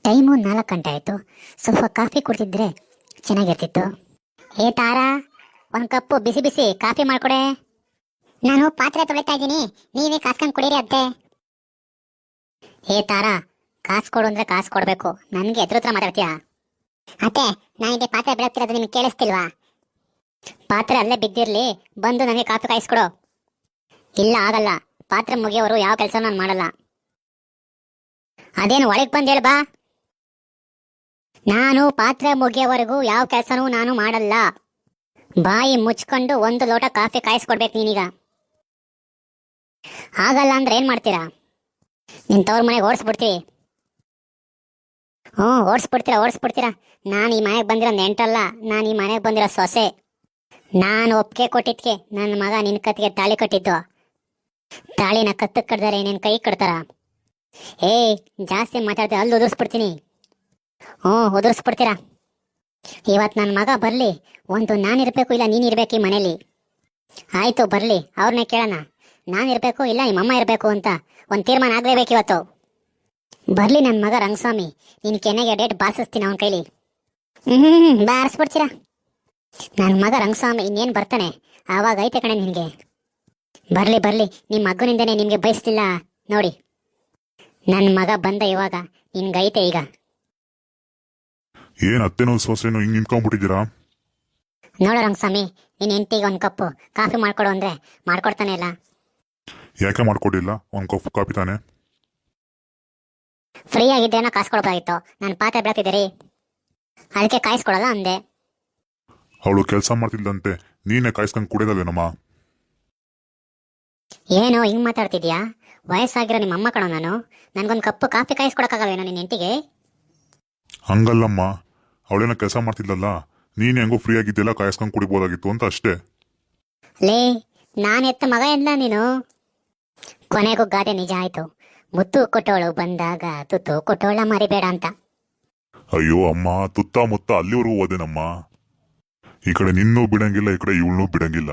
Time 4 ಗಂಟೆ ಆಯಿತು. ಸ್ವಲ್ಪ ಕಾಫಿ ಕುಡ್ತಿದ್ರೆ ಚೆನ್ನಾಗಿರ್ತಿತ್ತು. ಏ ತಾರಾ, ಒಂದು ಕಪ್ಪು ಬಿಸಿ ಬಿಸಿ ಕಾಫಿ ಮಾಡ್ಕೊಡೆ. ನಾನು ಪಾತ್ರೆ ತೊಳಿತಾ ಇದ್ದೀನಿ, ನೀವೇ ಕಾಸ್ಕೊಂಡು ಕುಡೀರಿ ಅತ್ತೆ. ಏ ತಾರಾ, ಕಾಸು ಕೊಡು ಅಂದ್ರೆ ಕಾಸು ಕೊಡಬೇಕು, ನನಗೆ ಎದ್ರ ಹತ್ರ ಮಾತಾಡ್ತೀಯಾ? ಅತ್ತೆ, ನನಗೆ ಪಾತ್ರೆ ಬೆಳಗ್ತಿರೋದು ನಿಮ್ಗೆ ಕೇಳಿಸ್ತಿಲ್ವಾ? ಪಾತ್ರೆ ಅಲ್ಲೇ ಬಿದ್ದಿರ್ಲಿ, ಬಂದು ನನಗೆ ಕಾಫಿ ಕಾಯಿಸ್ಕೊಡು. ಇಲ್ಲ ಆಗಲ್ಲ, ಪಾತ್ರೆ ಮುಗಿಯೋರು ಯಾವ ಕೆಲಸ ನಾನು ಮಾಡಲ್ಲ. ಅದೇನು ಒಳಗೆ ಬಂದು ಹೇಳು ಬಾ. ನಾನು ಪಾತ್ರೆ ಮುಗಿಯೋವರೆಗೂ ಯಾವ ಕೆಲಸನೂ ನಾನು ಮಾಡಲ್ಲ. ಬಾಯಿ ಮುಚ್ಕೊಂಡು 1 ಲೋಟ ಕಾಫಿ ಕಾಯಿಸ್ಕೊಡ್ಬೇಕು ನೀನೀಗ. ಆಗಲ್ಲ ಅಂದ್ರೆ ಏನ್ ಮಾಡ್ತೀರಾ? ನಿನ್ ತವ್ರ ಮನೆಗೆ ಓಡಿಸ್ಬಿಡ್ತೀವಿ. ಓಡಿಸ್ಬಿಡ್ತೀರಾ. ನಾನು ಈ ಮನೆಗೆ ಬಂದಿರೋ ನೆಂಟಲ್ಲ, ನಾನು ಈ ಮನೆಗೆ ಬಂದಿರೋ ಸೊಸೆ. ನಾನು ಒಪ್ಪಿಗೆ ಕೊಟ್ಟಿದ್ಕೆ ನನ್ನ ಮಗ ನಿನ್ನ ಕತ್ತಿಗೆ ತಾಳಿ ಕಟ್ಟಿದ್ದು. ತಾಳಿನ ಕತ್ತಕ್ಕೆ ಕಡ್ದಾರೆ ನಿನ್ನ ಕೈ ಕಡ್ತಾರ? ಏಯ್, ಜಾಸ್ತಿ ಮಾತಾಡಿದ್ರೆ ಅಲ್ಲಿ ಉದುರಿಸ್ಬಿಡ್ತೀನಿ. ಉದುರಿಸ್ಬಿಡ್ತೀರಾ. ಇವತ್ತು ನನ್ನ ಮಗ ಬರಲಿ, ಒಂದು ನಾನಿರ್ಬೇಕು ಇಲ್ಲ ನೀನಿರ್ಬೇಕು ಈ ಮನೇಲಿ. ಆಯ್ತು, ಬರಲಿ, ಅವ್ರನ್ನೇ ಕೇಳೋಣ. ನಾನಿರ್ಬೇಕು ಇಲ್ಲ ನಿಮ್ಮಮ್ಮ ಇರಬೇಕು ಅಂತ ಒಂದು ತೀರ್ಮಾನ ಆಗಲೇಬೇಕು ಇವತ್ತು. ಬರಲಿ ನನ್ನ ಮಗ ರಂಗಸ್ವಾಮಿ, ನಿನ್ನ ಕೆನೆಗೆ ಡೇಟ್ ಬಾರಿಸ್ತೀನಿ ಅವನ ಕೈಲಿ. ಬಾರಿಸ್ಬಿಡ್ತೀರಾ? ನನ್ನ ಮಗ ರಂಗಸ್ವಾಮಿ ಇನ್ನೇನು ಬರ್ತಾನೆ, ಆವಾಗ ಐತೆ ಕಣೆ ನಿನಗೆ. ಬರಲಿ, ನಿಮ್ಮ ಮಗನಿಂದನೇ ನಿಮಗೆ ಬಯಸ್ತಿಲ್ಲ ನೋಡಿ. ನನ್ನ ಮಗ ಬಂದ ಇವಾಗ ನಿನ್ಗೈತೆ ಈಗ. ಏನ್ ಅತ್ತೆನೋ ಸೊಸೆನೋ ಹಿಂಗ್ ನಿಂತ್ಕೊಂಡ್ಬಿಟ್ಟಿದ್ದೀರಾ? ನೋಡೋ ರಂಗಸ್ವಾಮಿ, ನಿನ್ನ ಹೆಂಡತಿಗೆ ಒಂದು ಕಪ್ಪು ಕಾಫಿ ಮಾಡ್ಕೊಡು ಅಂದ್ರೆ ಮಾಡ್ಕೊಡ್ತಾನೆ ಇಲ್ಲ. ಯಾಕೆ ಮಾಡ್ಕೊಡಿಲ್ಲ? ಒಂದ್ ಕಪ್ ಕಾಪಿ ತಾನೆ. ಫ್ರೀ ಆಗಿದ್ದೇನೋ ಕಾಸು ಕೊಡಬೇಕಾಗಿತ್ತು. ನಾನು ಪಾತ್ರೆ ಬೆಳಗ್ತಿದ್ದೀರಿ, ಅದಕ್ಕೆ ಕಾಯಿಸ್ಕೊಡಲ್ಲ ಅಂದೆ. ಅವಳು ಕೆಲಸ ಮಾಡ್ತಿದ್ದಂತೆ ನೀನೇ ಕಾಯಿಸ್ಕೊಂಡ್ ಕುಡಿಯೋದಲ್ವೇನಮ್ಮ? ಏನೋ ಹಿಂಗ್ ಮಾತಾಡ್ತಿದ್ಯಾ? ವಯಸ್ಸಾಗಿರೋ ನಿಮ್ಮ ಅಮ್ಮ ಕಣೋ ನಾನು. ನನ್ಗೊಂದು ಕಪ್ಪು ಕಾಫಿ ಕಾಯಿಸ್ಕೊಡಕ್ಕಾಗಲ್ವೇನೋ ನಿನ್ನ ಹೆಂಡತಿಗೆ? ಹಂಗಲ್ಲಮ್ಮ, ಅವಳೇನೋ ಕೆಲಸ ಮಾಡ್ತಿದ್ಲಲ್ಲ, ನೀನ್ ಹೆಂಗೋ ಫ್ರೀ ಆಗಿದ್ದೆಲ್ಲ ಕಾಯಿಸ್ಕೊಂಡ್ ಕುಡಿಬೋದಾಗಿತ್ತು ಅಂತ ಅಷ್ಟೇ. ಲೇ, ನಾನು ಎತ್ತ ಮಗ ಎಲ್ಲ ನೀನು. ಕೊನೆಗೂ ಗಾದೆ ನಿಜ ಆಯ್ತು. ಮುತ್ತು ಕೊಟ್ಟವಳು ಬಂದಾಗ ತುತ್ತು ಕೊಟ್ಟವಳ ಮರಿಬೇಡ ಅಂತ. ಅಯ್ಯೋ ಅಮ್ಮ, ತುತ್ತ ಮುತ್ತ ಅಲ್ಲಿವರೆಗೂ ಹೋದೆನಮ್ಮ. ಈ ಕಡೆ ನಿನ್ನೂ ಬಿಡಂಗಿಲ್ಲ, ಈ ಕಡೆ ಇವಳನ್ನೂ ಬಿಡಂಗಿಲ್ಲ.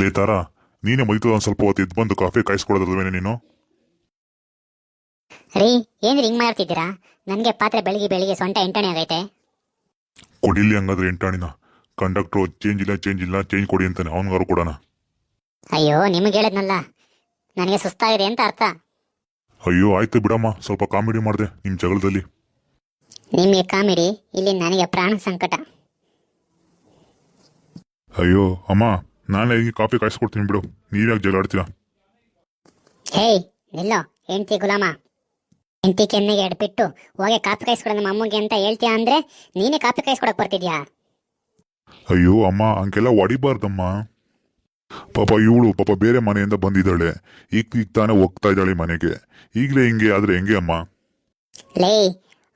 ಲೇ ತಾರಾ, ನೀನೇ ಮದಿತು ಒಂದ್ ಸ್ವಲ್ಪ ಹೊತ್ತು ಎದ್ದು ಬಂದು ಕಾಫಿ ಕಾಯಿಸ್ಕೊಡೋದಲ್ವೇನೆ ನೀನು? ರೀ, ಏನ್ರಿ ಹಿಂಗ್ ಮಾಡ್ತಿದ್ದೀರಾ? ನನಗೆ ಪಾತ್ರೆ ಬೆಳಿಗ್ಗೆ ಸೊಂಟ ಎಂಟಣೆ ಆಗೈತೆ. ಕೊಡಿಲಿ ಹಂಗಾದ್ರೆ ಎಂಟಾಣಿನ. ಕಂಡಕ್ಟ್ರು ಚೇಂಜ್ ಇಲ್ಲ ಚೇಂಜ್ ಕೊಡಿ ಅಂತಾನೆ, ಅವನಿಗಾರು ಕೊಡೋಣ. ಅಯ್ಯೋ, ನಿಮಗೆ ಹೇಳದ್ನಲ್ಲ, ನನಗೆ ಸುಸ್ತಾಗಿದೆ ಅಂತ ಅರ್ಥ. ಅಯ್ಯೋ ಆಯ್ತು ಬಿಡಮ್ಮ, ಸ್ವಲ್ಪ ಕಾಮಿಡಿ ಮಾಡಿದೆ ನಿಮ್ ಜಗಳದಲ್ಲಿ. ನಿಮಗೆ ಕಾಮಿಡಿ, ಇಲ್ಲಿ ನನಗೆ ಪ್ರಾಣ ಸಂಕಟ. ಅಯ್ಯೋ ಅಮ್ಮ, ನಾನೇ ಹಿಂಗೆ ಕಾಫಿ ಕಾಯಿಸ್ಕೊಡ್ತೀನಿ ಬಿಡು, ನೀವ್ಯಾಕೆ ಜಗಳ ಆಡ್ತೀರಾ? ಹೇಯ್ ನಿಲ್ಲೋ, ಹೆಂಡ್ತಿ ಗುಲಾಮ. ಹೆಂಡ್ತಿ ಕೆನ್ನೆಗೆ ಎಡ್ಬಿಟ್ಟು ಹೋಗಿ ಕಾಫಿ ಕಾಯಿಸ್ಕೊಡ ನಮ್ಮ ಅಮ್ಮಗೆ ಅಂತ ಹೇಳ್ತೀಯಾ ಅಂದ್ರೆ ನೀನೇ ಕಾಫಿ ಕಾಯಿಸ್ಕೊಡಕ್ ಬರ್ತಿದ್ಯಾ? ಅಯ್ಯೋ ಅಮ್ಮ, ಹಂಗೆಲ್ಲ ಹೊಡಿಬಾರ್ದಮ್ಮ. ಪಾಪ ಬೇರೆ ಮನೆಯಿಂದ ಬಂದಿದ್ದಾಳೆ, ಈಗ ತಾನೇ ಹೋಗ್ತಾ ಇದ್ದಾಳೆ ಮನೆಗೆ. ಈಗಲೇ ಹಿಂಗೆ ಆದ್ರೆ ಹೆಂಗೆ ಅಮ್ಮ? ಲೇ,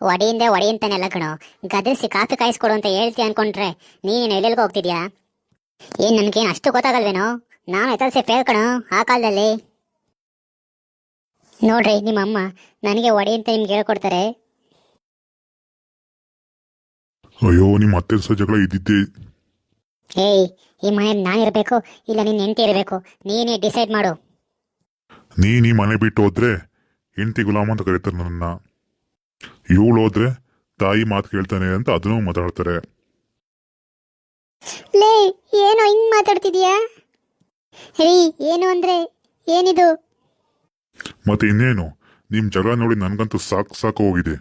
ಒಡಿ ಅಂತಾನೆಲ್ಲ ಕಣೋ, ಗದರಿಸಿ ಕಾಫಿ ಕಾಯಿಸ್ಕೊಡು ಅಂತ ಹೇಳ್ತೀಯ ಅನ್ಕೊಂಡ್ರೆ ನೀನೇನು ಎಲ್ಲೆಲ್ಗೂ ಹೋಗ್ತಿದ್ಯಾ? ಏನ್ ನನ್ಗೇನು ಅಷ್ಟು ಗೊತ್ತಾಗಲ್ವೇನೋ? ನಾನು ಎತ್ತಲ್ಸೆ ಫೇಲ್ ಕಣೋ ಆ ಕಾಲದಲ್ಲಿ. ನೋಡ್ರಿ, ನಿಮ್ಮಮ್ಮ ನನಗೆ ಒಡಿ ಅಂತ ನಿಮ್ಗೆ ಹೇಳ್ಕೊಡ್ತಾರೆ. ಅಯ್ಯೋ, ನಿಮ್ಮ ಅತ್ತೆ ಸಹ ಜಗಳ ಇದ್ದಿದ್ದೆ. ಏಯ್, ಈ ಮನೇಲಿ ನಾನಿರ್ಬೇಕು ಇಲ್ಲ ನಿನ್ನ ಹೆಂಡತಿ ಇರಬೇಕು, ನೀನೇ ಡಿಸೈಡ್ ಮಾಡು. ನೀನ್ ಈ ಮನೆ ಬಿಟ್ಟು ಹೋದ್ರೆ ಹೆಂಡತಿ ಗುಲಾಮ ಅಂತ ಕರೀತಾರೆ ನನ್ನ. ಇವಳು ಹೋದ್ರೆ ತಾಯಿ ಮಾತು ಕೇಳ್ತಾನೆ ಅಂತ ಅದನ್ನು ಮಾತಾಡ್ತಾರೆ. ಲೇ, ಏನೋ ಹಿಂಗ್ ಮಾತಾಡ್ತಿದ್ಯಾ? ಹೇಳಿ, ಏನು ಅಂದ್ರೆ ಏನಿದು? ಮತ್ತೆ ಇನ್ನೇನು, ನಿಮ್ ಜಗಳ ನೋಡಿ ನನ್ಗಂತೂ ಸಾಕು ಹೋಗಿದೆ.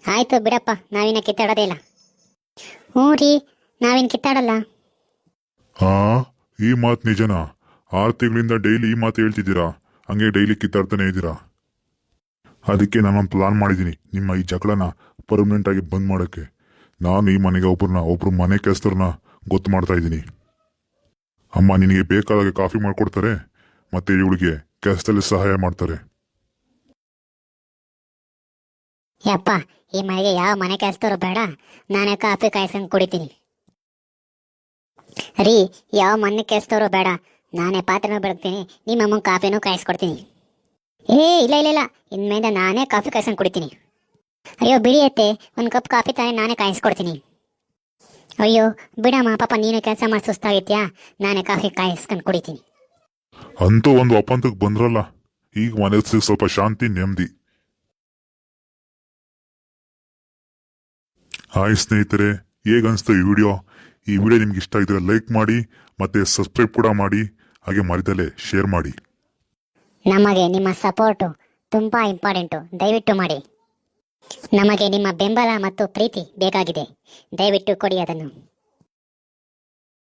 ಆಯ್ತು ಬಿಡಪ್ಪ, ನಾವಿನ್ನ ಕಿತ್ತಾಡೋದೇ ಇಲ್ಲ. ಹ್ಞೂ ರೀ, ನಾವಿನ್ ಕಿತ್ತಾಡಲ್ಲ. ಹಾ, ಈ ಮಾತು ನಿಜನಾ? 6 ತಿಂಗಳಿಂದ ಡೈಲಿ ಈ ಮಾತು ಹೇಳ್ತಿದ್ದೀರಾ, ಹಂಗೆ ಡೈಲಿ ಕಿತ್ತಾಡ್ತಾನೆ ಇದ್ದೀರಾ. ಅದಕ್ಕೆ ನಾನೊಂದು ಪ್ಲಾನ್ ಮಾಡಿದ್ದೀನಿ, ನಿಮ್ಮ ಈ ಜಗಳನ ಪರ್ಮನೆಂಟ್ ಆಗಿ ಬಂದ್ ಮಾಡೋಕ್ಕೆ. ನಾನು ಈ ಮನೆಗೆ ಒಬ್ರು ಮನೆ ಕೆಲಸದವ್ರನ್ನ ಗೊತ್ತು ಮಾಡ್ತಾ ಇದ್ದೀನಿ. ಅಮ್ಮ ನಿನಗೆ ಬೇಕಾದಾಗೆ ಕಾಫಿ ಮಾಡ್ಕೊಡ್ತಾರೆ, ಮತ್ತೆ ಇವಳಿಗೆ ಕೆಲಸದಲ್ಲಿ ಸಹಾಯ ಮಾಡ್ತಾರೆ. ಯಪ್ಪ, ಈ ಮನೆಗೆ ಯಾವ ಮನೆ ಕೆಲಸದವರು ಬೇಡ, ನಾನೇ ಕಾಫಿ ಕಾಯಿಸ್ಕೊಂಡು ಕುಡಿತೀನಿ. ರೀ, ಯಾವ ಮನೆ ಕೆಲಸದವರು ಬೇಡ, ನಾನೇ ಪಾತ್ರೆನೂ ಬೆಳಗ್ತೀನಿ, ನಿಮ್ಮಮ್ಮ ಕಾಫಿನೂ ಕಾಯಿಸ್ಕೊಡ್ತೀನಿ. ಇಲ್ಲ, ಇನ್ಮೇಲೆ ನಾನೇ ಕಾಫಿ ಕಾಯಿಸ್ಕೊಂಡು ಕುಡಿತೀನಿ. ಅಯ್ಯೋ ಬಿಡಿಯತ್ತೆ, ಒಂದು ಕಪ್ ಕಾಫಿ ತಾನೇ ನಾನೇ ಕಾಯಿಸ್ಕೊಡ್ತೀನಿ. ಅಯ್ಯೋ ಬಿಡಮ್ಮ, ಪಾಪ ನೀನು ಕೆಲಸ ಮಾಡಿ ಸುಸ್ತಾಗಿತ್ಯಾ, ನಾನೇ ಕಾಫಿ ಕಾಯಿಸ್ಕೊಂಡು ಕುಡಿತೀನಿ. ಅಂತೂ ಒಂದು ಒಪ್ಪಂದಕ್ಕೆ ಬಂದ್ರಲ್ಲ, ಈಗ ಮನಸ್ಸಿಗೆ ಸ್ವಲ್ಪ ಶಾಂತಿ ನೆಮ್ಮದಿ. ಹಾಯ್ ಸ್ನೇಹಿತರೆ, ಹೇಗನ್ನಿಸ್ತು ಈ ವಿಡಿಯೋ ನಿಮ್ಗೆ ಇಷ್ಟ ಆಗಿದ್ರೆ ಲೈಕ್ ಮಾಡಿ ಮತ್ತೆ ಸಬ್ಸ್ಕ್ರೈಬ್ ಕೂಡ ಮಾಡಿ, ಹಾಗೆ ಮರಿದಲ್ಲೇ ಶೇರ್ ಮಾಡಿ. ನಮಗೆ ನಿಮ್ಮ ಸಪೋರ್ಟು ತುಂಬ ಇಂಪಾರ್ಟೆಂಟು, ದಯವಿಟ್ಟು ಮಾಡಿ. ನಮಗೆ ನಿಮ್ಮ ಬೆಂಬಲ ಮತ್ತು ಪ್ರೀತಿ ಬೇಕಾಗಿದೆ, ದಯವಿಟ್ಟು ಕೊಡಿ ಅದನ್ನು.